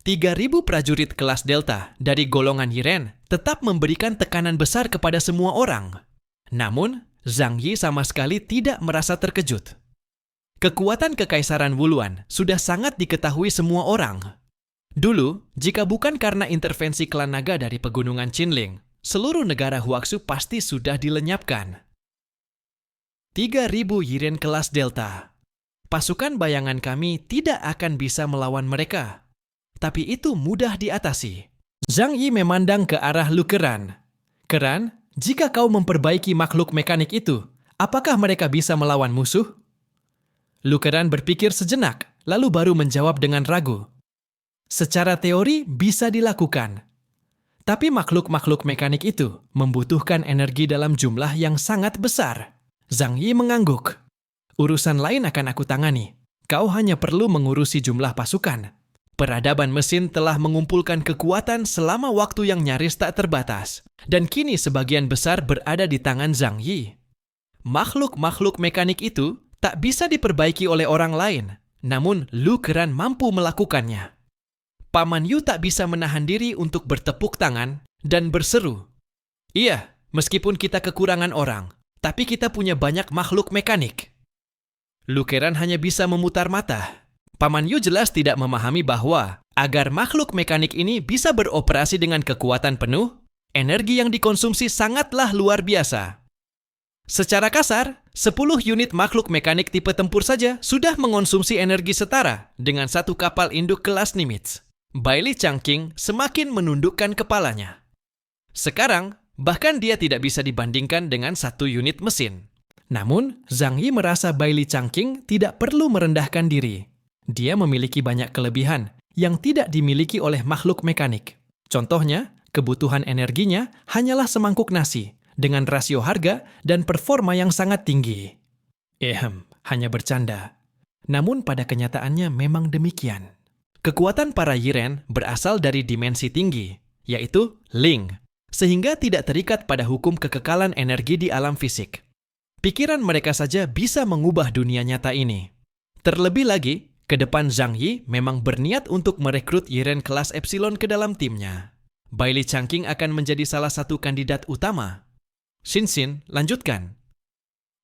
3.000 prajurit kelas Delta dari golongan Yiren tetap memberikan tekanan besar kepada semua orang. Namun, Zhang Yi sama sekali tidak merasa terkejut. Kekuatan Kekaisaran Wuluan sudah sangat diketahui semua orang. Dulu, jika bukan karena intervensi klan naga dari pegunungan Qinling, seluruh negara Huaxu pasti sudah dilenyapkan. 3.000 Yiren kelas Delta. Pasukan bayangan kami tidak akan bisa melawan mereka. Tapi itu mudah diatasi. Zhang Yi memandang ke arah Lu Keran. Keran, jika kau memperbaiki makhluk mekanik itu, apakah mereka bisa melawan musuh? Lu Keran berpikir sejenak, lalu baru menjawab dengan ragu. Secara teori bisa dilakukan. Tapi makhluk-makhluk mekanik itu membutuhkan energi dalam jumlah yang sangat besar. Zhang Yi mengangguk. Urusan lain akan aku tangani. Kau hanya perlu mengurusi jumlah pasukan. Peradaban mesin telah mengumpulkan kekuatan selama waktu yang nyaris tak terbatas. Dan kini sebagian besar berada di tangan Zhang Yi. Makhluk-makhluk mekanik itu tak bisa diperbaiki oleh orang lain. Namun Lu Keran mampu melakukannya. Paman Yu tak bisa menahan diri untuk bertepuk tangan dan berseru. Iya, meskipun kita kekurangan orang, tapi kita punya banyak makhluk mekanik. Lu Keran hanya bisa memutar mata. Paman Yu jelas tidak memahami bahwa agar makhluk mekanik ini bisa beroperasi dengan kekuatan penuh, energi yang dikonsumsi sangatlah luar biasa. Secara kasar, 10 unit makhluk mekanik tipe tempur saja sudah mengonsumsi energi setara dengan satu kapal induk kelas Nimitz. Bailey Changqing semakin menundukkan kepalanya. Sekarang, bahkan dia tidak bisa dibandingkan dengan satu unit mesin. Namun, Zhang Yi merasa Bailey Changqing tidak perlu merendahkan diri. Dia memiliki banyak kelebihan yang tidak dimiliki oleh makhluk mekanik. Contohnya, kebutuhan energinya hanyalah semangkuk nasi dengan rasio harga dan performa yang sangat tinggi. Hanya bercanda. Namun pada kenyataannya memang demikian. Kekuatan para Yiren berasal dari dimensi tinggi, yaitu Ling, sehingga tidak terikat pada hukum kekekalan energi di alam fisik. Pikiran mereka saja bisa mengubah dunia nyata ini. Terlebih lagi, ke depan Zhang Yi memang berniat untuk merekrut Yiren kelas Epsilon ke dalam timnya. Bailey Changqing akan menjadi salah satu kandidat utama. Xinxin, lanjutkan.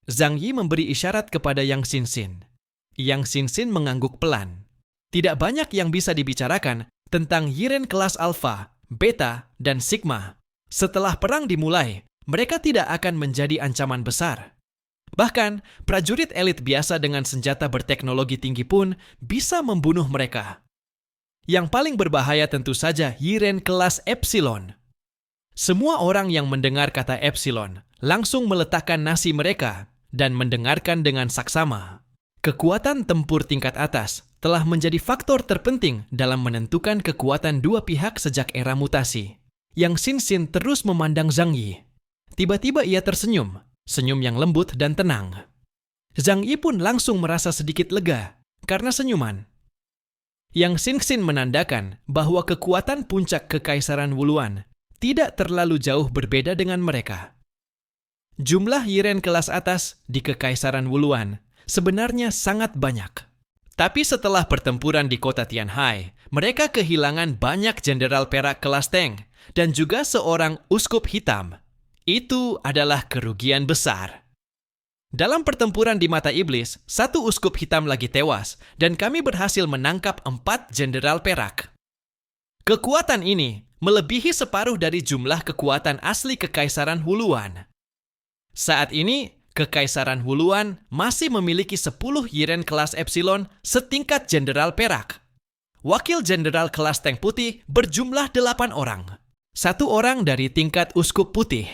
Zhang Yi memberi isyarat kepada Yang Xinxin. Yang Xinxin mengangguk pelan. Tidak banyak yang bisa dibicarakan tentang Yiren kelas Alpha, Beta, dan Sigma. Setelah perang dimulai, mereka tidak akan menjadi ancaman besar. Bahkan, prajurit elit biasa dengan senjata berteknologi tinggi pun bisa membunuh mereka. Yang paling berbahaya tentu saja Yiren kelas Epsilon. Semua orang yang mendengar kata Epsilon langsung meletakkan nasi mereka dan mendengarkan dengan saksama. Kekuatan tempur tingkat atas telah menjadi faktor terpenting dalam menentukan kekuatan dua pihak sejak era mutasi. Yang Xinxin terus memandang Zhang Yi. Tiba-tiba ia tersenyum. Senyum yang lembut dan tenang. Zhang Yi pun langsung merasa sedikit lega karena senyuman. Yang Xinxin menandakan bahwa kekuatan puncak Kekaisaran Wuluan tidak terlalu jauh berbeda dengan mereka. Jumlah Yiren kelas atas di Kekaisaran Wuluan sebenarnya sangat banyak. Tapi setelah pertempuran di kota Tianhai, mereka kehilangan banyak jenderal perak kelas Teng dan juga seorang uskup hitam. Itu adalah kerugian besar. Dalam pertempuran di mata iblis, satu uskup hitam lagi tewas, dan kami berhasil menangkap 4 jenderal perak. Kekuatan ini melebihi separuh dari jumlah kekuatan asli Kekaisaran Wuluan. Saat ini, Kekaisaran Wuluan masih memiliki 10 Yiren kelas Epsilon setingkat jenderal perak. Wakil jenderal kelas Teng Putih berjumlah 8 orang. 1 orang dari tingkat uskup putih.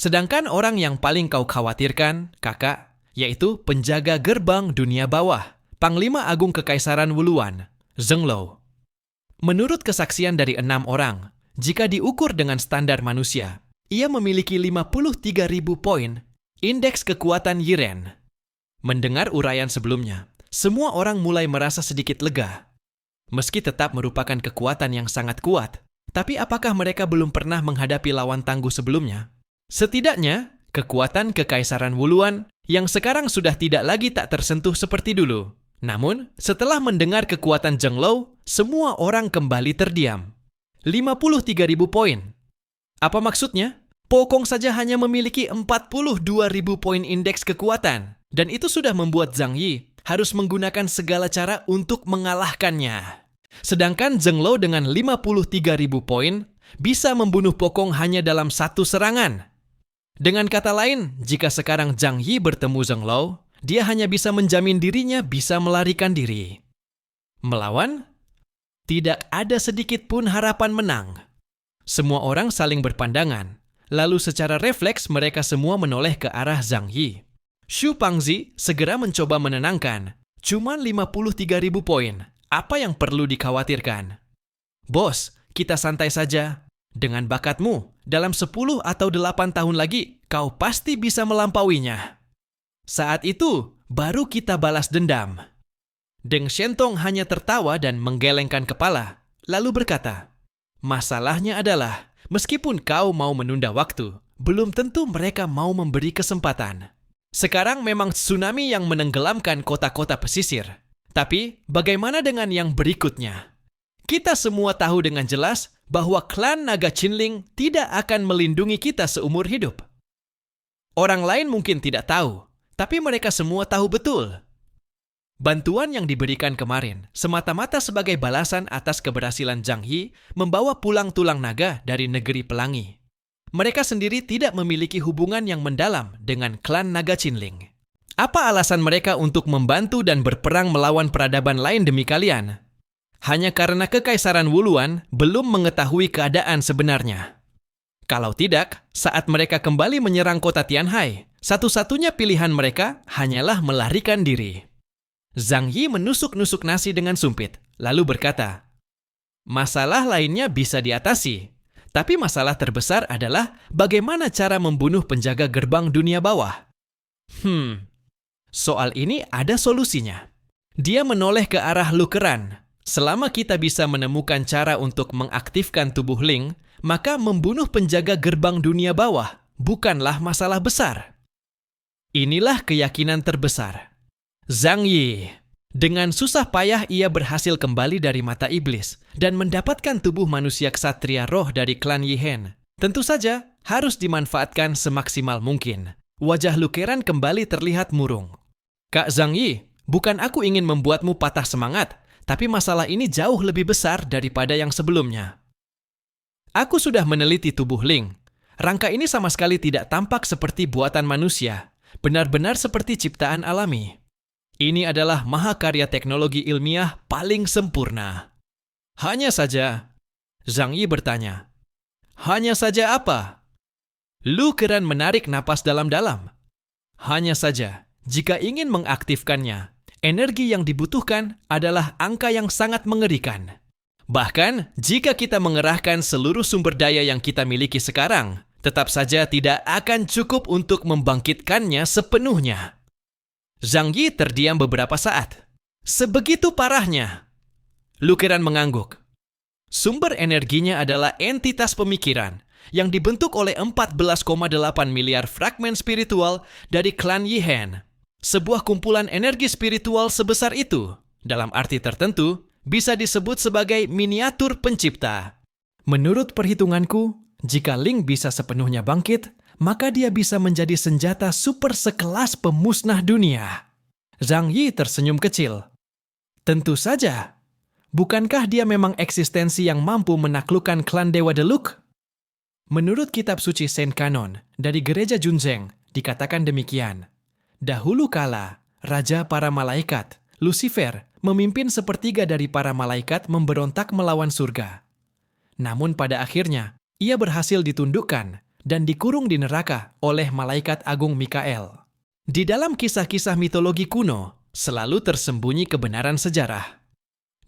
Sedangkan orang yang paling kau khawatirkan, kakak, yaitu penjaga gerbang dunia bawah, Panglima Agung Kekaisaran Wuluan, Zheng Lo. Menurut kesaksian dari 6 orang, jika diukur dengan standar manusia, ia memiliki 53.000 poin indeks kekuatan Yiren. Mendengar uraian sebelumnya, semua orang mulai merasa sedikit lega. Meski tetap merupakan kekuatan yang sangat kuat, tapi apakah mereka belum pernah menghadapi lawan tangguh sebelumnya? Setidaknya, kekuatan Kekaisaran Wuluan yang sekarang sudah tidak lagi tak tersentuh seperti dulu, Namun, setelah mendengar kekuatan Zhenglou, semua orang kembali terdiam. 53.000 poin. Apa maksudnya? Po Kong saja hanya memiliki 42.000 poin indeks kekuatan, dan itu sudah membuat Zhang Yi harus menggunakan segala cara untuk mengalahkannya. Sedangkan Zhenglou dengan 53.000 poin bisa membunuh Po Kong hanya dalam satu serangan. Dengan kata lain, jika sekarang Zhang Yi bertemu Zhenglou, dia hanya bisa menjamin dirinya bisa melarikan diri. Melawan? Tidak ada sedikit pun harapan menang. Semua orang saling berpandangan, lalu secara refleks mereka semua menoleh ke arah Zhang Yi. Xu Pangzi segera mencoba menenangkan. Cuma 53.000 poin. Apa yang perlu dikhawatirkan? Bos, kita santai saja. Dengan bakatmu, dalam 10 atau 8 tahun lagi, kau pasti bisa melampauinya. Saat itu, baru kita balas dendam. Deng Shentong hanya tertawa dan menggelengkan kepala, lalu berkata, masalahnya adalah, meskipun kau mau menunda waktu, belum tentu mereka mau memberi kesempatan. Sekarang memang tsunami yang menenggelamkan kota-kota pesisir. Tapi, bagaimana dengan yang berikutnya? Kita semua tahu dengan jelas bahwa klan Naga Qinling tidak akan melindungi kita seumur hidup. Orang lain mungkin tidak tahu, tapi mereka semua tahu betul. Bantuan yang diberikan kemarin semata-mata sebagai balasan atas keberhasilan Zhang Yi membawa pulang tulang naga dari negeri pelangi. Mereka sendiri tidak memiliki hubungan yang mendalam dengan klan Naga Qinling. Apa alasan mereka untuk membantu dan berperang melawan peradaban lain demi kalian? Hanya karena Kekaisaran Wuluan belum mengetahui keadaan sebenarnya. Kalau tidak, saat mereka kembali menyerang kota Tianhai, satu-satunya pilihan mereka hanyalah melarikan diri. Zhang Yi menusuk-nusuk nasi dengan sumpit, lalu berkata, masalah lainnya bisa diatasi, tapi masalah terbesar adalah bagaimana cara membunuh penjaga gerbang dunia bawah. Soal ini ada solusinya. Dia menoleh ke arah Lukeran. Selama kita bisa menemukan cara untuk mengaktifkan tubuh Ling, maka membunuh penjaga gerbang dunia bawah bukanlah masalah besar. Inilah keyakinan terbesar. Zhang Yi. Dengan susah payah ia berhasil kembali dari mata iblis dan mendapatkan tubuh manusia ksatria roh dari klan Yihen. Tentu saja harus dimanfaatkan semaksimal mungkin. Wajah Lukeran kembali terlihat murung. Kak Zhang Yi, bukan aku ingin membuatmu patah semangat, tapi masalah ini jauh lebih besar daripada yang sebelumnya. Aku sudah meneliti tubuh Ling. Rangka ini sama sekali tidak tampak seperti buatan manusia, benar-benar seperti ciptaan alami. Ini adalah mahakarya teknologi ilmiah paling sempurna. Hanya saja, Zhang Yi bertanya, hanya saja apa? Lukeran menarik napas dalam-dalam. Hanya saja, jika ingin mengaktifkannya, energi yang dibutuhkan adalah angka yang sangat mengerikan. Bahkan, jika kita mengerahkan seluruh sumber daya yang kita miliki sekarang, tetap saja tidak akan cukup untuk membangkitkannya sepenuhnya. Zhang Yi terdiam beberapa saat. Sebegitu parahnya. Lukeran mengangguk. Sumber energinya adalah entitas pemikiran yang dibentuk oleh 14,8 miliar fragmen spiritual dari klan Yihen. Sebuah kumpulan energi spiritual sebesar itu, dalam arti tertentu, bisa disebut sebagai miniatur pencipta. Menurut perhitunganku, jika Ling bisa sepenuhnya bangkit, maka dia bisa menjadi senjata super sekelas pemusnah dunia. Zhang Yi tersenyum kecil. Tentu saja. Bukankah dia memang eksistensi yang mampu menaklukkan klan Dewa Deluk? Menurut kitab suci Saint Canon dari gereja Junzeng, dikatakan demikian. Dahulu kala, Raja para Malaikat, Lucifer, memimpin sepertiga dari para malaikat memberontak melawan surga. Namun pada akhirnya, ia berhasil ditundukkan dan dikurung di neraka oleh malaikat agung Mikael. Di dalam kisah-kisah mitologi kuno, selalu tersembunyi kebenaran sejarah.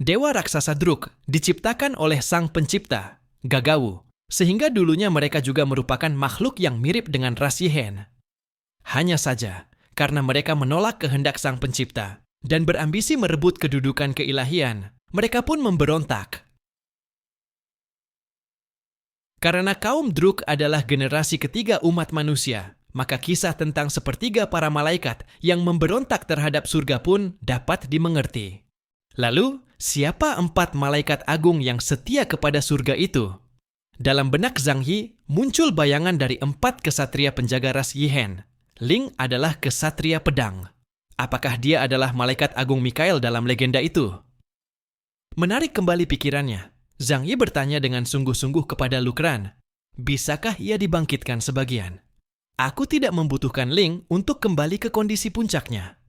Dewa raksasa Druk diciptakan oleh sang pencipta, Gagawu, sehingga dulunya mereka juga merupakan makhluk yang mirip dengan ras Yihen. Hanya saja, karena mereka menolak kehendak sang pencipta dan berambisi merebut kedudukan keilahian, mereka pun memberontak. Karena kaum Druk adalah generasi ketiga umat manusia, maka kisah tentang sepertiga para malaikat yang memberontak terhadap surga pun dapat dimengerti. Lalu, siapa 4 malaikat agung yang setia kepada surga itu? Dalam benak Zhang Yi, muncul bayangan dari 4 kesatria penjaga ras Yihen. Ling adalah kesatria pedang. Apakah dia adalah malaikat agung Mikael dalam legenda itu? Menarik kembali pikirannya, Zhang Yi bertanya dengan sungguh-sungguh kepada Lukran, bisakah ia dibangkitkan sebagian? Aku tidak membutuhkan Ling untuk kembali ke kondisi puncaknya.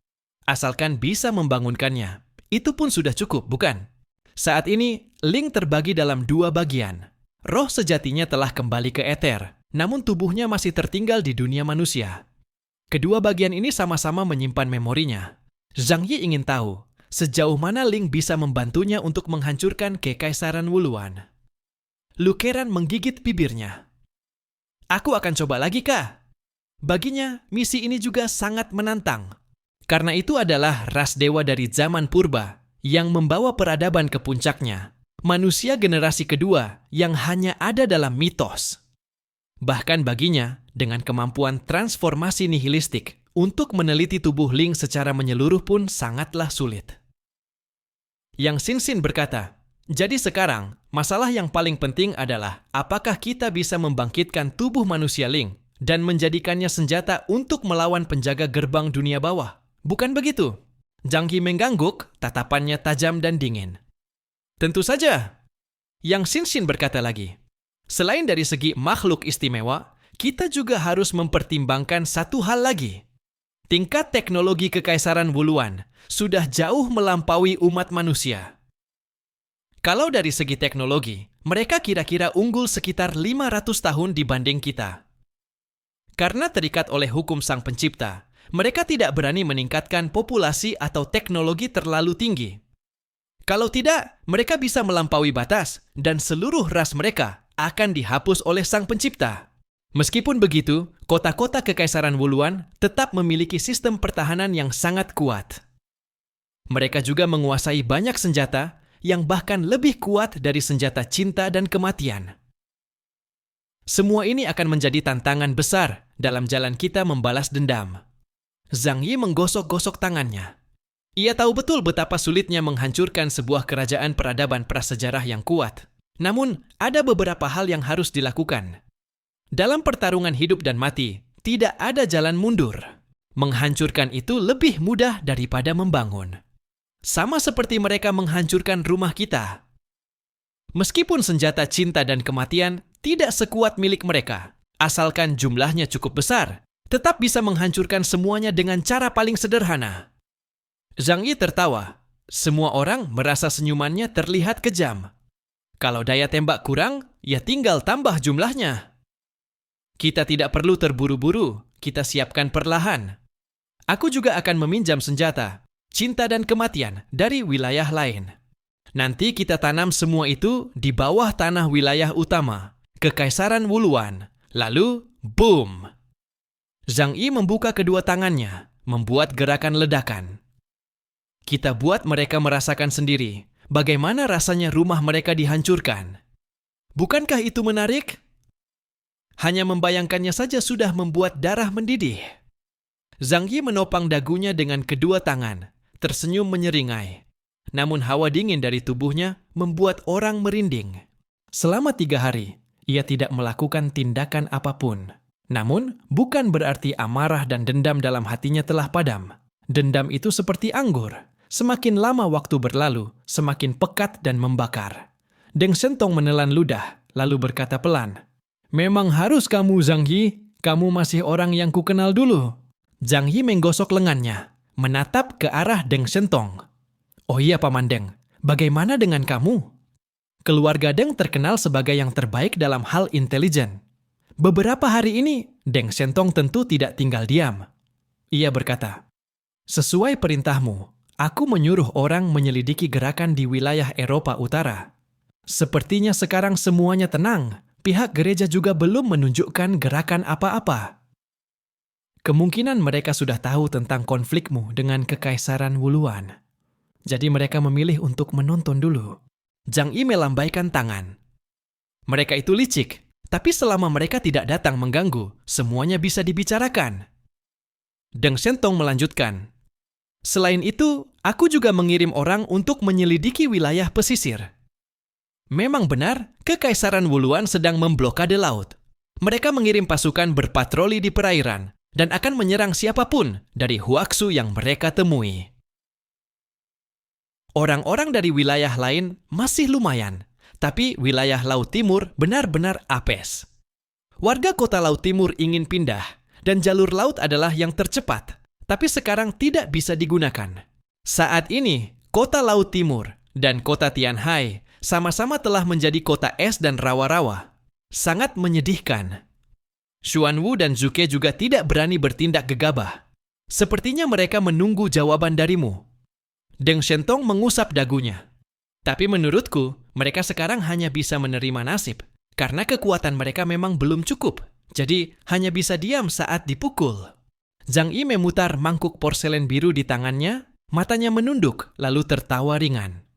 Asalkan bisa membangunkannya, itu pun sudah cukup, bukan? Saat ini, Ling terbagi dalam 2 bagian. Roh sejatinya telah kembali ke eter, namun tubuhnya masih tertinggal di dunia manusia. Kedua bagian ini sama-sama menyimpan memorinya. Zhang Yi ingin tahu, sejauh mana Ling bisa membantunya untuk menghancurkan Kekaisaran Wuluan. Lukeran menggigit bibirnya. Aku akan coba lagi, Kak. Baginya, misi ini juga sangat menantang. Karena itu adalah ras dewa dari zaman purba yang membawa peradaban ke puncaknya. Manusia generasi kedua yang hanya ada dalam mitos. Bahkan baginya, dengan kemampuan transformasi nihilistik untuk meneliti tubuh Ling secara menyeluruh pun sangatlah sulit. Yang Xin berkata, jadi sekarang, masalah yang paling penting adalah apakah kita bisa membangkitkan tubuh manusia Ling dan menjadikannya senjata untuk melawan penjaga gerbang dunia bawah. Bukan begitu? Zhang Yi mengangguk, tatapannya tajam dan dingin. Tentu saja. Yang Xin berkata lagi, selain dari segi makhluk istimewa, kita juga harus mempertimbangkan satu hal lagi. Tingkat teknologi Kekaisaran Wuluan sudah jauh melampaui umat manusia. Kalau dari segi teknologi, mereka kira-kira unggul sekitar 500 tahun dibanding kita. Karena terikat oleh hukum Sang Pencipta, mereka tidak berani meningkatkan populasi atau teknologi terlalu tinggi. Kalau tidak, mereka bisa melampaui batas dan seluruh ras mereka akan dihapus oleh Sang Pencipta. Meskipun begitu, kota-kota Kekaisaran Wuluan tetap memiliki sistem pertahanan yang sangat kuat. Mereka juga menguasai banyak senjata yang bahkan lebih kuat dari senjata cinta dan kematian. Semua ini akan menjadi tantangan besar dalam jalan kita membalas dendam. Zhang Yi menggosok-gosok tangannya. Ia tahu betul betapa sulitnya menghancurkan sebuah kerajaan peradaban prasejarah yang kuat. Namun, ada beberapa hal yang harus dilakukan. Dalam pertarungan hidup dan mati, tidak ada jalan mundur. Menghancurkan itu lebih mudah daripada membangun. Sama seperti mereka menghancurkan rumah kita. Meskipun senjata cinta dan kematian tidak sekuat milik mereka, asalkan jumlahnya cukup besar, tetap bisa menghancurkan semuanya dengan cara paling sederhana. Zhang Yi tertawa. Semua orang merasa senyumannya terlihat kejam. Kalau daya tembak kurang, ya tinggal tambah jumlahnya. Kita tidak perlu terburu-buru, kita siapkan perlahan. Aku juga akan meminjam senjata, cinta dan kematian dari wilayah lain. Nanti kita tanam semua itu di bawah tanah wilayah utama, Kekaisaran Wuluan. Lalu, boom! Zhang Yi membuka kedua tangannya, membuat gerakan ledakan. Kita buat mereka merasakan sendiri bagaimana rasanya rumah mereka dihancurkan. Bukankah itu menarik? Hanya membayangkannya saja sudah membuat darah mendidih. Zhang Yi menopang dagunya dengan kedua tangan, tersenyum menyeringai. Namun hawa dingin dari tubuhnya membuat orang merinding. Selama 3 hari, ia tidak melakukan tindakan apapun. Namun, bukan berarti amarah dan dendam dalam hatinya telah padam. Dendam itu seperti anggur. Semakin lama waktu berlalu, semakin pekat dan membakar. Deng Shentong menelan ludah, lalu berkata pelan, "Memang harus kamu, Zhang Yi. Kamu masih orang yang kukenal dulu." Zhang Yi menggosok lengannya, menatap ke arah Deng Shentong. "Oh iya, Paman Deng, bagaimana dengan kamu?" Keluarga Deng terkenal sebagai yang terbaik dalam hal intelijen. Beberapa hari ini, Deng Shentong tentu tidak tinggal diam. Ia berkata, "Sesuai perintahmu, aku menyuruh orang menyelidiki gerakan di wilayah Eropa Utara. Sepertinya sekarang semuanya tenang. Pihak gereja juga belum menunjukkan gerakan apa-apa. Kemungkinan mereka sudah tahu tentang konflikmu dengan Kekaisaran Wuluan. Jadi mereka memilih untuk menonton dulu." Zhang Yi melambaikan tangan. "Mereka itu licik, Tapi selama mereka tidak datang mengganggu, semuanya bisa dibicarakan. Deng Shentong melanjutkan, selain itu, aku juga mengirim orang untuk menyelidiki wilayah pesisir. Memang benar, Kekaisaran Wuluan sedang memblokade laut. Mereka mengirim pasukan berpatroli di perairan dan akan menyerang siapapun dari Huaxu yang mereka temui. Orang-orang dari wilayah lain masih lumayan, tapi wilayah Laut Timur benar-benar apes. Warga kota Laut Timur ingin pindah, dan jalur laut adalah yang tercepat, tapi sekarang tidak bisa digunakan. Saat ini, kota Laut Timur dan kota Tianhai sama-sama telah menjadi kota es dan rawa-rawa. Sangat menyedihkan. Xuanwu dan Zuke juga tidak berani bertindak gegabah. Sepertinya mereka menunggu jawaban darimu. Deng Shentong mengusap dagunya. Tapi menurutku, mereka sekarang hanya bisa menerima nasib, karena kekuatan mereka memang belum cukup. Jadi, hanya bisa diam saat dipukul. Zhang Yi memutar mangkuk porselen biru di tangannya, matanya menunduk, lalu tertawa ringan.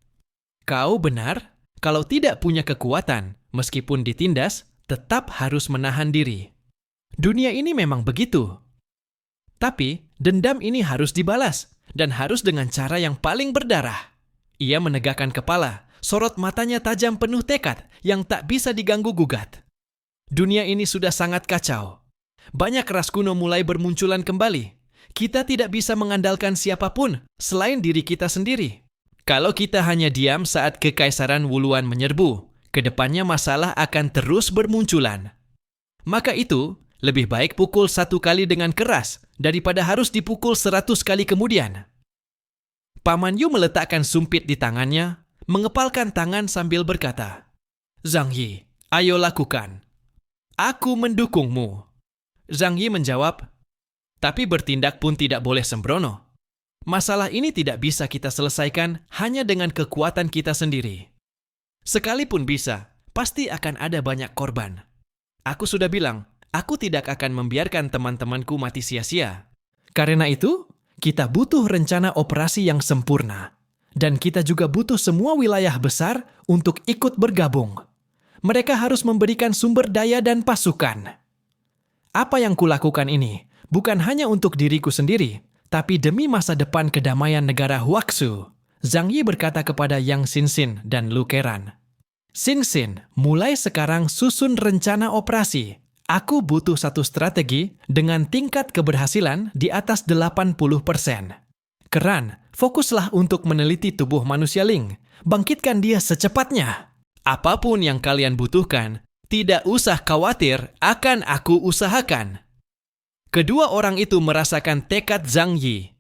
Kau benar, kalau tidak punya kekuatan, meskipun ditindas, tetap harus menahan diri. Dunia ini memang begitu. Tapi, dendam ini harus dibalas, dan harus dengan cara yang paling berdarah. Ia menegakkan kepala, sorot matanya tajam penuh tekad yang tak bisa diganggu-gugat. Dunia ini sudah sangat kacau. Banyak ras kuno mulai bermunculan kembali. Kita tidak bisa mengandalkan siapapun selain diri kita sendiri. Kalau kita hanya diam saat Kekaisaran Wuluan menyerbu, kedepannya masalah akan terus bermunculan. Maka itu, lebih baik pukul 1 kali dengan keras daripada harus dipukul 100 kali kemudian. Paman Yu meletakkan sumpit di tangannya, mengepalkan tangan sambil berkata, Zhang Yi, ayo lakukan. Aku mendukungmu. Zhang Yi menjawab, tapi bertindak pun tidak boleh sembrono. Masalah ini tidak bisa kita selesaikan hanya dengan kekuatan kita sendiri. Sekalipun bisa, pasti akan ada banyak korban. Aku sudah bilang, aku tidak akan membiarkan teman-temanku mati sia-sia. Karena itu, kita butuh rencana operasi yang sempurna. Dan kita juga butuh semua wilayah besar untuk ikut bergabung. Mereka harus memberikan sumber daya dan pasukan. Apa yang kulakukan ini bukan hanya untuk diriku sendiri, tapi demi masa depan kedamaian negara Huaxu. Zhang Yi berkata kepada Yang Xinxin dan Lu Keran. Xinxin, mulai sekarang susun rencana operasi. Aku butuh satu strategi dengan tingkat keberhasilan di atas 80%. Keran, fokuslah untuk meneliti tubuh manusia Ling. Bangkitkan dia secepatnya. Apapun yang kalian butuhkan, tidak usah khawatir, akan aku usahakan. Kedua orang itu merasakan tekad Zhang Yi.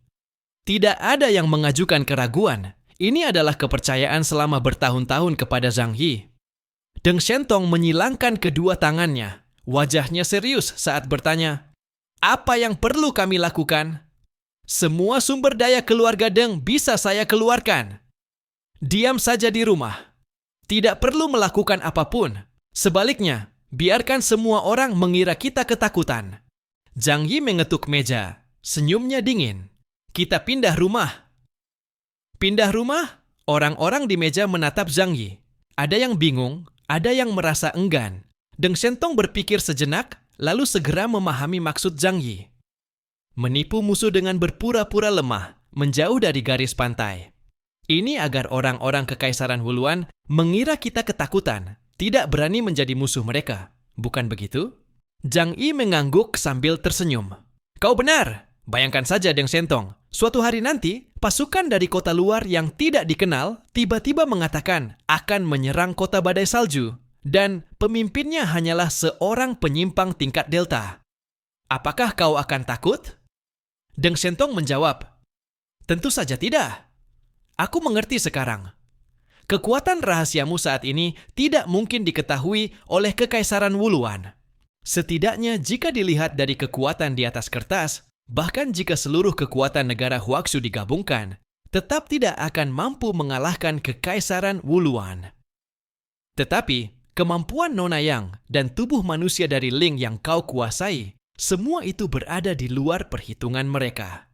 Tidak ada yang mengajukan keraguan. Ini adalah kepercayaan selama bertahun-tahun kepada Zhang Yi. Deng Shentong menyilangkan kedua tangannya. Wajahnya serius saat bertanya, apa yang perlu kami lakukan? Semua sumber daya keluarga Deng bisa saya keluarkan. Diam saja di rumah. Tidak perlu melakukan apapun. Sebaliknya, biarkan semua orang mengira kita ketakutan. Zhang Yi mengetuk meja. Senyumnya dingin. Kita pindah rumah. Pindah rumah? Orang-orang di meja menatap Zhang Yi. Ada yang bingung, ada yang merasa enggan. Deng Shentong berpikir sejenak, lalu segera memahami maksud Zhang Yi. Menipu musuh dengan berpura-pura lemah, menjauh dari garis pantai. Ini agar orang-orang Kekaisaran Wuluan mengira kita ketakutan, tidak berani menjadi musuh mereka. Bukan begitu? Zhang Yi mengangguk sambil tersenyum. Kau benar. Bayangkan saja Deng Shentong, suatu hari nanti, pasukan dari kota luar yang tidak dikenal tiba-tiba mengatakan akan menyerang kota badai salju, dan pemimpinnya hanyalah seorang penyimpang tingkat delta. Apakah kau akan takut? Deng Shentong menjawab, tentu saja tidak. Aku mengerti sekarang. Kekuatan rahasiamu saat ini tidak mungkin diketahui oleh Kekaisaran Wuluan. Setidaknya jika dilihat dari kekuatan di atas kertas, bahkan jika seluruh kekuatan negara Huaxu digabungkan, tetap tidak akan mampu mengalahkan Kekaisaran Wuluan. Tetapi, kemampuan Nona Yang dan tubuh manusia dari Ling yang kau kuasai, semua itu berada di luar perhitungan mereka.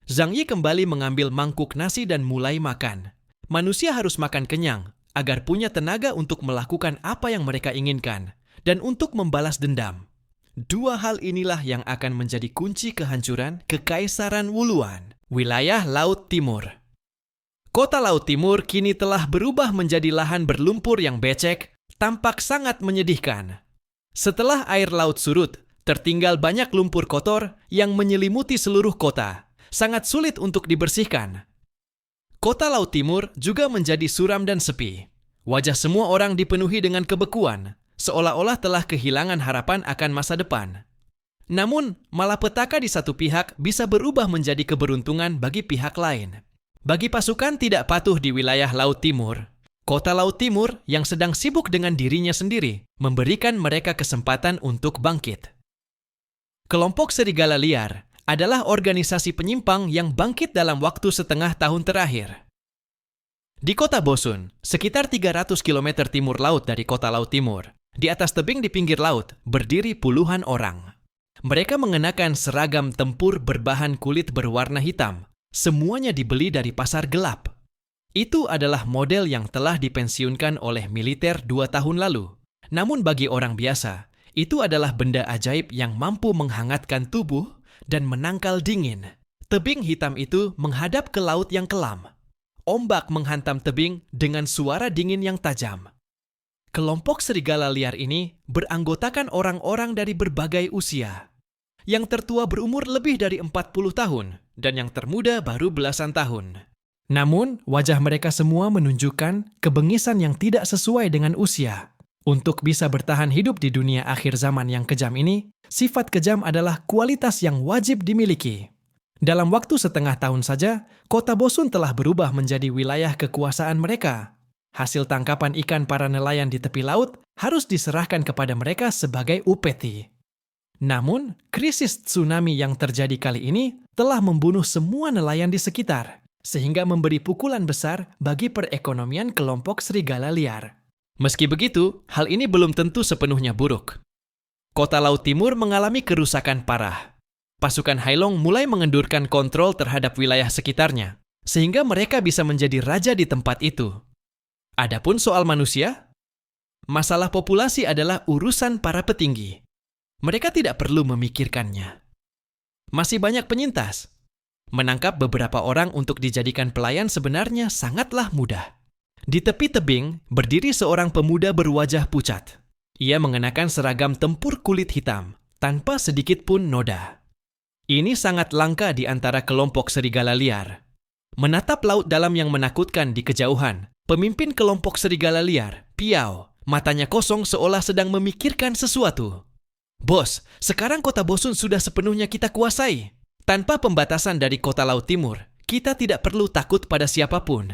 Zhang Yi kembali mengambil mangkuk nasi dan mulai makan. Manusia harus makan kenyang agar punya tenaga untuk melakukan apa yang mereka inginkan. dan untuk membalas dendam. Dua hal inilah yang akan menjadi kunci kehancuran Kekaisaran Wuluan, wilayah Laut Timur. Kota Laut Timur kini telah berubah menjadi lahan berlumpur yang becek, tampak sangat menyedihkan. Setelah air laut surut, tertinggal banyak lumpur kotor yang menyelimuti seluruh kota, sangat sulit untuk dibersihkan. Kota Laut Timur juga menjadi suram dan sepi. Wajah semua orang dipenuhi dengan kebekuan, seolah-olah telah kehilangan harapan akan masa depan. Namun, malapetaka di satu pihak bisa berubah menjadi keberuntungan bagi pihak lain. Bagi pasukan tidak patuh di wilayah Laut Timur, Kota Laut Timur yang sedang sibuk dengan dirinya sendiri memberikan mereka kesempatan untuk bangkit. Kelompok Serigala Liar adalah organisasi penyimpang yang bangkit dalam waktu setengah tahun terakhir. Di Kota Bosun, sekitar 300 km timur laut dari Kota Laut Timur, di atas tebing di pinggir laut, berdiri puluhan orang. Mereka mengenakan seragam tempur berbahan kulit berwarna hitam. Semuanya dibeli dari pasar gelap. Itu adalah model yang telah dipensiunkan oleh militer 2 tahun lalu. Namun bagi orang biasa, itu adalah benda ajaib yang mampu menghangatkan tubuh dan menangkal dingin. Tebing hitam itu menghadap ke laut yang kelam. Ombak menghantam tebing dengan suara dingin yang tajam. Kelompok Serigala Liar ini beranggotakan orang-orang dari berbagai usia. Yang tertua berumur lebih dari 40 tahun dan yang termuda baru belasan tahun. Namun, wajah mereka semua menunjukkan kebengisan yang tidak sesuai dengan usia. Untuk bisa bertahan hidup di dunia akhir zaman yang kejam ini, sifat kejam adalah kualitas yang wajib dimiliki. Dalam waktu setengah tahun saja, Kota Bosun telah berubah menjadi wilayah kekuasaan mereka. Hasil tangkapan ikan para nelayan di tepi laut harus diserahkan kepada mereka sebagai upeti. Namun, krisis tsunami yang terjadi kali ini telah membunuh semua nelayan di sekitar, sehingga memberi pukulan besar bagi perekonomian kelompok Serigala Liar. Meski begitu, hal ini belum tentu sepenuhnya buruk. Kota Laut Timur mengalami kerusakan parah. Pasukan Hailong mulai mengendurkan kontrol terhadap wilayah sekitarnya, sehingga mereka bisa menjadi raja di tempat itu. Adapun soal manusia, masalah populasi adalah urusan para petinggi. Mereka tidak perlu memikirkannya. Masih banyak penyintas. Menangkap beberapa orang untuk dijadikan pelayan sebenarnya sangatlah mudah. Di tepi tebing, berdiri seorang pemuda berwajah pucat. Ia mengenakan seragam tempur kulit hitam, tanpa sedikit pun noda. Ini sangat langka di antara kelompok Serigala Liar. Menatap laut dalam yang menakutkan di kejauhan, pemimpin kelompok Serigala Liar, Piao, matanya kosong seolah sedang memikirkan sesuatu. Bos, sekarang Kota Bosun sudah sepenuhnya kita kuasai. Tanpa pembatasan dari Kota Laut Timur, kita tidak perlu takut pada siapapun.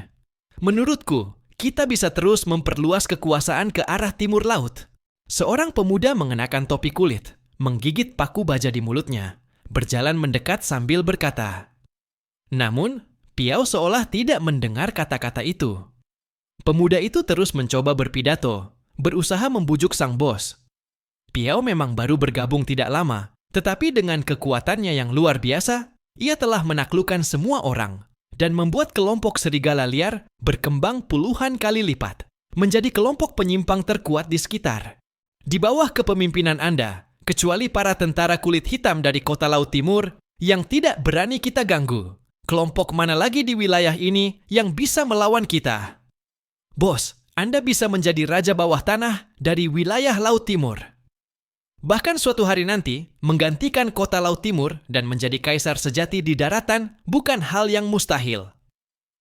Menurutku, kita bisa terus memperluas kekuasaan ke arah timur laut. Seorang pemuda mengenakan topi kulit, menggigit paku baja di mulutnya, berjalan mendekat sambil berkata. Namun, Piao seolah tidak mendengar kata-kata itu. Pemuda itu terus mencoba berpidato, berusaha membujuk sang bos. Piao memang baru bergabung tidak lama, tetapi dengan kekuatannya yang luar biasa, ia telah menaklukkan semua orang dan membuat kelompok Serigala Liar berkembang puluhan kali lipat, menjadi kelompok penyimpang terkuat di sekitar. Di bawah kepemimpinan Anda, kecuali para tentara kulit hitam dari Kota Laut Timur yang tidak berani kita ganggu, kelompok mana lagi di wilayah ini yang bisa melawan kita? Bos, Anda bisa menjadi raja bawah tanah dari wilayah Laut Timur. Bahkan suatu hari nanti, menggantikan Kota Laut Timur dan menjadi kaisar sejati di daratan bukan hal yang mustahil.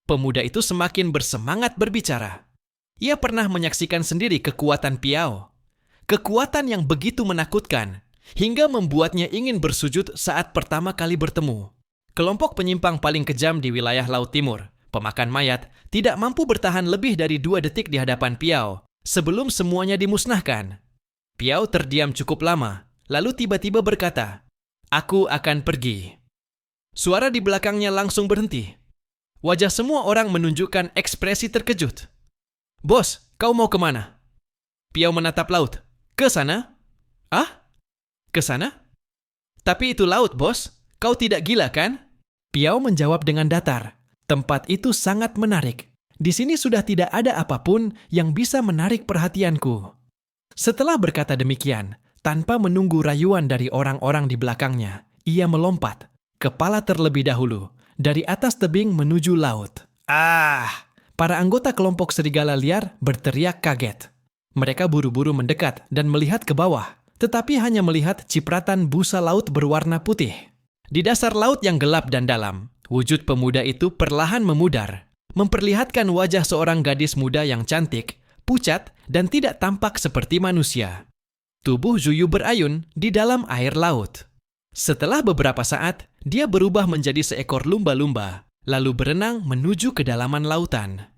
Pemuda itu semakin bersemangat berbicara. Ia pernah menyaksikan sendiri kekuatan Piao. Kekuatan yang begitu menakutkan, hingga membuatnya ingin bersujud saat pertama kali bertemu. Kelompok penyimpang paling kejam di wilayah Laut Timur, pemakan mayat, tidak mampu bertahan lebih dari 2 detik di hadapan Piao sebelum semuanya dimusnahkan. Piao terdiam cukup lama, lalu tiba-tiba berkata, "Aku akan pergi." Suara di belakangnya langsung berhenti. Wajah semua orang menunjukkan ekspresi terkejut. "Bos, kau mau kemana?" Piao menatap laut. "Ke sana?" "Ah? Ke sana? Tapi itu laut, bos. Kau tidak gila, kan?" Piao menjawab dengan datar. "Tempat itu sangat menarik. Di sini sudah tidak ada apapun yang bisa menarik perhatianku." Setelah berkata demikian, tanpa menunggu rayuan dari orang-orang di belakangnya, ia melompat, kepala terlebih dahulu, dari atas tebing menuju laut. Ah! Para anggota kelompok serigala liar berteriak kaget. Mereka buru-buru mendekat dan melihat ke bawah, tetapi hanya melihat cipratan busa laut berwarna putih. Di dasar laut yang gelap dan dalam, wujud pemuda itu perlahan memudar, memperlihatkan wajah seorang gadis muda yang cantik, pucat, dan tidak tampak seperti manusia. Tubuh Zuyu berayun di dalam air laut. Setelah beberapa saat, dia berubah menjadi seekor lumba-lumba, lalu berenang menuju kedalaman lautan.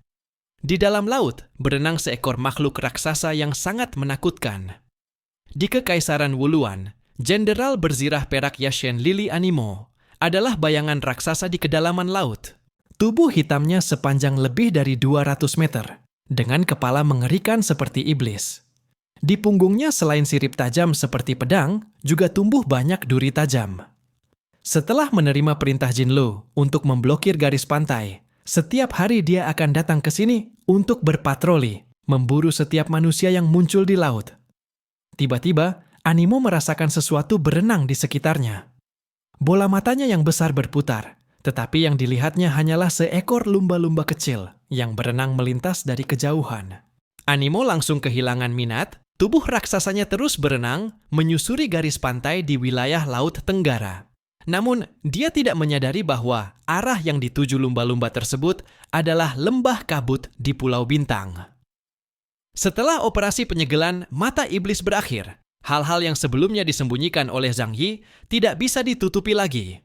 Di dalam laut, berenang seekor makhluk raksasa yang sangat menakutkan. Di Kekaisaran Wuluan, Jenderal berzirah perak Yashen Lili Animo adalah bayangan raksasa di kedalaman laut. Tubuh hitamnya sepanjang lebih dari 200 meter, dengan kepala mengerikan seperti iblis. Di punggungnya selain sirip tajam seperti pedang, juga tumbuh banyak duri tajam. Setelah menerima perintah Jinlo untuk memblokir garis pantai, setiap hari dia akan datang ke sini untuk berpatroli, memburu setiap manusia yang muncul di laut. Tiba-tiba, Animo merasakan sesuatu berenang di sekitarnya. Bola matanya yang besar berputar, tetapi yang dilihatnya hanyalah seekor lumba-lumba kecil yang berenang melintas dari kejauhan. Animo langsung kehilangan minat, tubuh raksasanya terus berenang, menyusuri garis pantai di wilayah Laut Tenggara. Namun, dia tidak menyadari bahwa arah yang dituju lumba-lumba tersebut adalah lembah kabut di Pulau Bintang. Setelah operasi penyegelan mata iblis berakhir, hal-hal yang sebelumnya disembunyikan oleh Zhang Yi tidak bisa ditutupi lagi.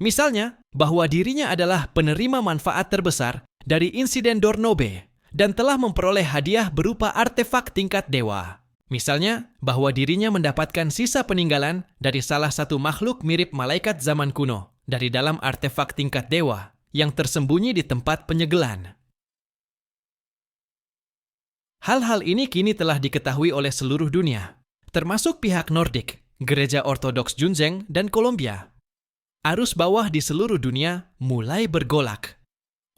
Misalnya, bahwa dirinya adalah penerima manfaat terbesar dari insiden Dornobe dan telah memperoleh hadiah berupa artefak tingkat dewa. Misalnya, bahwa dirinya mendapatkan sisa peninggalan dari salah satu makhluk mirip malaikat zaman kuno dari dalam artefak tingkat dewa yang tersembunyi di tempat penyegelan. Hal-hal ini kini telah diketahui oleh seluruh dunia, termasuk pihak Nordik, Gereja Ortodoks Junzeng, dan Kolombia. Arus bawah di seluruh dunia mulai bergolak.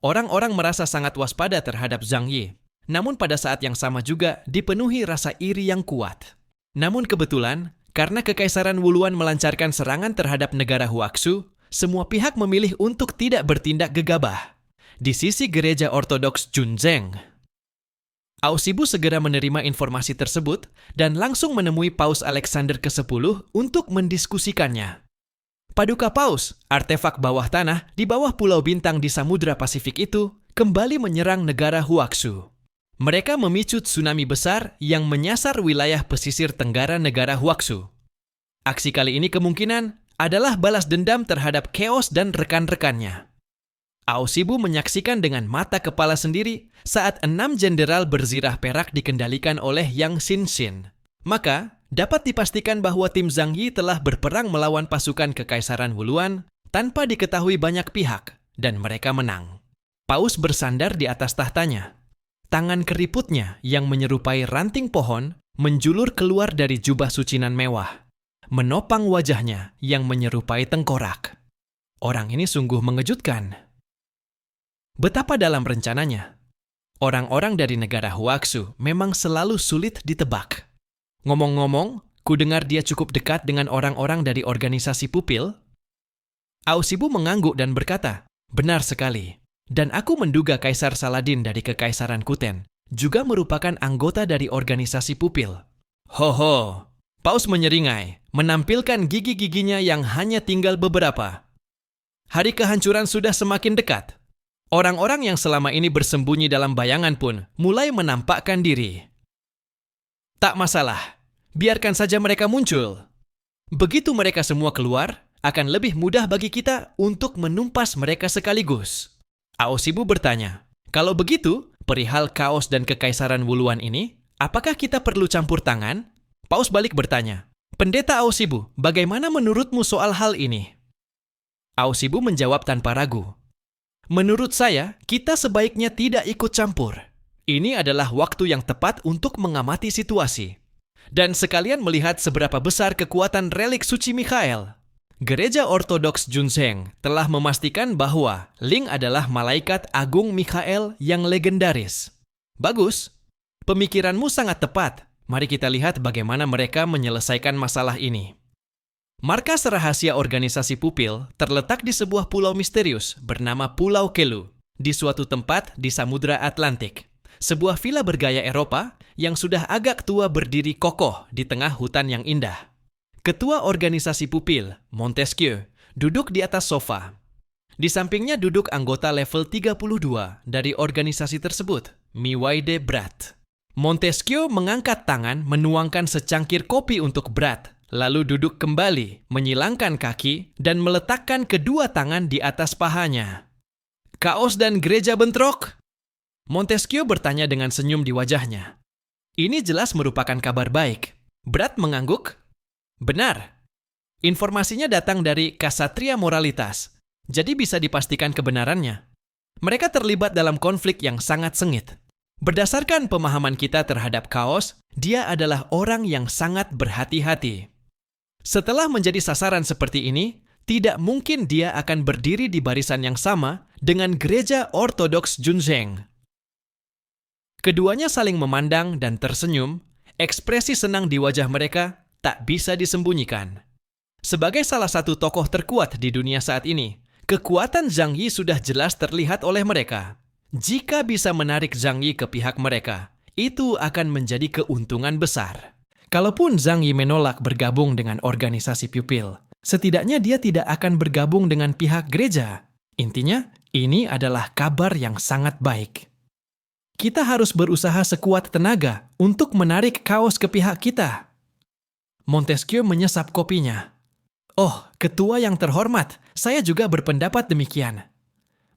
Orang-orang merasa sangat waspada terhadap Zhang Yi, namun pada saat yang sama juga dipenuhi rasa iri yang kuat. Namun kebetulan, karena Kekaisaran Wuluan melancarkan serangan terhadap negara Huaxu, semua pihak memilih untuk tidak bertindak gegabah. Di sisi Gereja Ortodoks Junzeng, Aosibu segera menerima informasi tersebut dan langsung menemui Paus Alexander ke-10 untuk mendiskusikannya. Paduka Paus, artefak bawah tanah di bawah Pulau Bintang di Samudra Pasifik itu, kembali menyerang negara Huaxu. Mereka memicu tsunami besar yang menyasar wilayah pesisir tenggara negara Huaxu. Aksi kali ini kemungkinan adalah balas dendam terhadap Chaos dan rekan-rekannya. Aosibu menyaksikan dengan mata kepala sendiri saat 6 jenderal berzirah perak dikendalikan oleh Yang Xin-Xin. Maka, dapat dipastikan bahwa tim Zhang Yi telah berperang melawan pasukan Kekaisaran Wuluan tanpa diketahui banyak pihak, dan mereka menang. Paus bersandar di atas tahtanya. Tangan keriputnya yang menyerupai ranting pohon menjulur keluar dari jubah sucinan mewah, menopang wajahnya yang menyerupai tengkorak. Orang ini sungguh mengejutkan. Betapa dalam rencananya, orang-orang dari negara Huaxu memang selalu sulit ditebak. Ngomong-ngomong, ku dengar dia cukup dekat dengan orang-orang dari organisasi pupil. Aosibu mengangguk dan berkata, benar sekali. Dan aku menduga Kaisar Saladin dari Kekaisaran Kuten juga merupakan anggota dari organisasi pupil. Ho, Paus menyeringai, menampilkan gigi-giginya yang hanya tinggal beberapa. Hari kehancuran sudah semakin dekat. Orang-orang yang selama ini bersembunyi dalam bayangan pun mulai menampakkan diri. Tak masalah, biarkan saja mereka muncul. Begitu mereka semua keluar, akan lebih mudah bagi kita untuk menumpas mereka sekaligus. Aosibu bertanya, kalau begitu, perihal Chaos dan Kekaisaran Wuluan ini, apakah kita perlu campur tangan? Paus balik bertanya, Pendeta Aosibu, bagaimana menurutmu soal hal ini? Aosibu menjawab tanpa ragu, menurut saya, kita sebaiknya tidak ikut campur. Ini adalah waktu yang tepat untuk mengamati situasi. Dan sekalian melihat seberapa besar kekuatan relik suci Mikhael. Gereja Ortodoks Junzeng telah memastikan bahwa Ling adalah malaikat agung Mikhael yang legendaris. Bagus, pemikiranmu sangat tepat Mari kita lihat bagaimana mereka menyelesaikan masalah ini. Markas rahasia organisasi pupil terletak di sebuah pulau misterius bernama Pulau Kelu, di suatu tempat di Samudra Atlantik. Sebuah villa bergaya Eropa yang sudah agak tua berdiri kokoh di tengah hutan yang indah. Ketua organisasi pupil, Montesquieu, duduk di atas sofa. Di sampingnya duduk anggota level 32 dari organisasi tersebut, Miwaide Brat. Montesquieu mengangkat tangan menuangkan secangkir kopi untuk Brat, lalu duduk kembali, menyilangkan kaki, dan meletakkan kedua tangan di atas pahanya. Kaos dan gereja bentrok? Montesquieu bertanya dengan senyum di wajahnya. Ini jelas merupakan kabar baik. Brat mengangguk. Benar. Informasinya datang dari Ksatria Moralitas, jadi bisa dipastikan kebenarannya. Mereka terlibat dalam konflik yang sangat sengit. Berdasarkan pemahaman kita terhadap kaos, dia adalah orang yang sangat berhati-hati. Setelah menjadi sasaran seperti ini, tidak mungkin dia akan berdiri di barisan yang sama dengan gereja ortodoks Junzheng. Keduanya saling memandang dan tersenyum, ekspresi senang di wajah mereka tak bisa disembunyikan. Sebagai salah satu tokoh terkuat di dunia saat ini, kekuatan Zhang Yi sudah jelas terlihat oleh mereka. Jika bisa menarik Zhang Yi ke pihak mereka, itu akan menjadi keuntungan besar. Kalaupun Zhang Yi menolak bergabung dengan organisasi pupil, setidaknya dia tidak akan bergabung dengan pihak gereja. Intinya, ini adalah kabar yang sangat baik. Kita harus berusaha sekuat tenaga untuk menarik kaos ke pihak kita. Montesquieu menyesap kopinya. Oh, ketua yang terhormat, saya juga berpendapat demikian.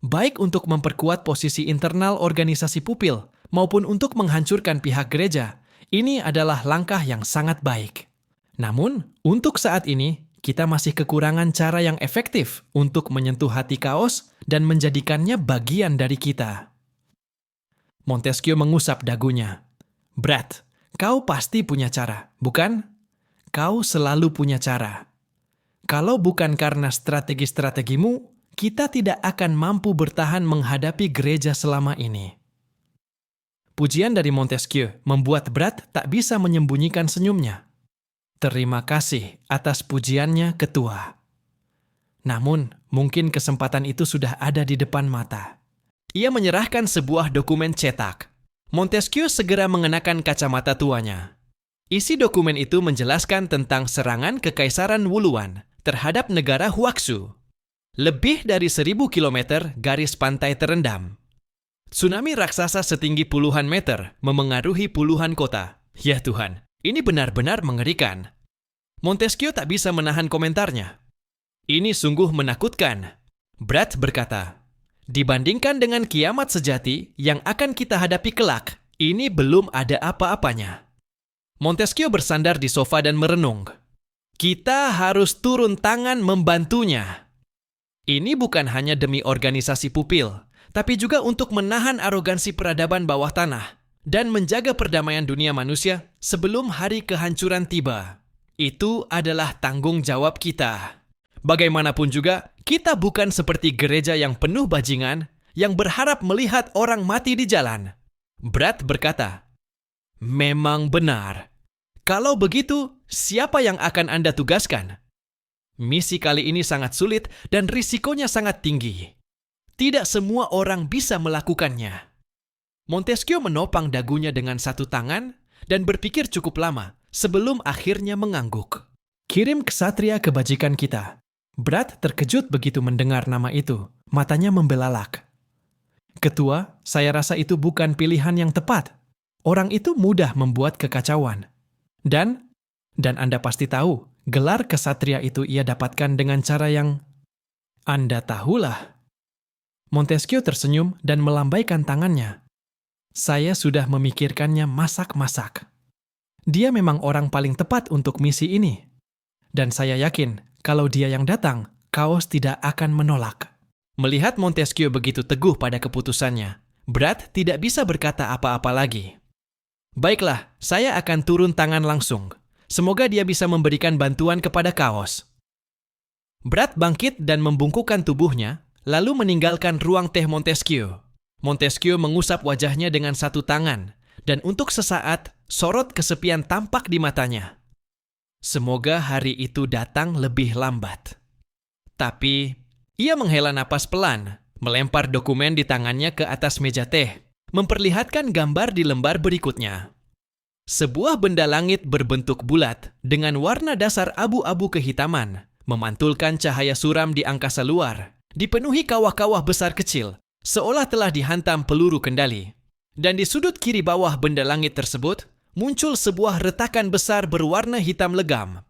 Baik untuk memperkuat posisi internal organisasi pupil maupun untuk menghancurkan pihak gereja, ini adalah langkah yang sangat baik. Namun, untuk saat ini, kita masih kekurangan cara yang efektif untuk menyentuh hati kaos dan menjadikannya bagian dari kita. Montesquieu mengusap dagunya. Brat, kau pasti punya cara, bukan? Kau selalu punya cara. Kalau bukan karena strategi-strategimu, kita tidak akan mampu bertahan menghadapi gereja selama ini. Pujian dari Montesquieu membuat Brat tak bisa menyembunyikan senyumnya. Terima kasih atas pujiannya, ketua. Namun, mungkin kesempatan itu sudah ada di depan mata. Ia menyerahkan sebuah dokumen cetak. Montesquieu segera mengenakan kacamata tuanya. Isi dokumen itu menjelaskan tentang serangan Kekaisaran Wuluan terhadap negara Huaxu. Lebih dari 1.000 kilometer garis pantai terendam. Tsunami raksasa setinggi puluhan meter memengaruhi puluhan kota. Ya Tuhan, ini benar-benar mengerikan. Montesquieu tak bisa menahan komentarnya. Ini sungguh menakutkan. Brat berkata, dibandingkan dengan kiamat sejati yang akan kita hadapi kelak, ini belum ada apa-apanya. Montesquieu bersandar di sofa dan merenung. Kita harus turun tangan membantunya. Ini bukan hanya demi organisasi pupil, tapi juga untuk menahan arogansi peradaban bawah tanah dan menjaga perdamaian dunia manusia sebelum hari kehancuran tiba. Itu adalah tanggung jawab kita. Bagaimanapun juga, kita bukan seperti gereja yang penuh bajingan yang berharap melihat orang mati di jalan. Brat berkata, memang benar. Kalau begitu, siapa yang akan Anda tugaskan? Misi kali ini sangat sulit dan risikonya sangat tinggi. Tidak semua orang bisa melakukannya. Montesquieu menopang dagunya dengan satu tangan dan berpikir cukup lama sebelum akhirnya mengangguk. Kirim ksatria kebajikan kita. Brat terkejut begitu mendengar nama itu. Matanya membelalak. Ketua, saya rasa itu bukan pilihan yang tepat. Orang itu mudah membuat kekacauan. Dan Anda pasti tahu, gelar kesatria itu ia dapatkan dengan cara yang... Anda tahulah. Montesquieu tersenyum dan melambaikan tangannya. Saya sudah memikirkannya masak-masak. Dia memang orang paling tepat untuk misi ini. Dan saya yakin, kalau dia yang datang, Kaos tidak akan menolak. Melihat Montesquieu begitu teguh pada keputusannya, Brat tidak bisa berkata apa-apa lagi. Baiklah, saya akan turun tangan langsung. Semoga dia bisa memberikan bantuan kepada Kaos. Brat bangkit dan membungkukkan tubuhnya, lalu meninggalkan ruang teh Montesquieu. Montesquieu mengusap wajahnya dengan satu tangan, dan untuk sesaat sorot kesepian tampak di matanya. Semoga hari itu datang lebih lambat. Tapi, ia menghela napas pelan, melempar dokumen di tangannya ke atas meja teh, memperlihatkan gambar di lembar berikutnya. Sebuah benda langit berbentuk bulat dengan warna dasar abu-abu kehitaman, memantulkan cahaya suram di angkasa luar, dipenuhi kawah-kawah besar kecil, seolah telah dihantam peluru kendali. Dan di sudut kiri bawah benda langit tersebut, muncul sebuah retakan besar berwarna hitam legam.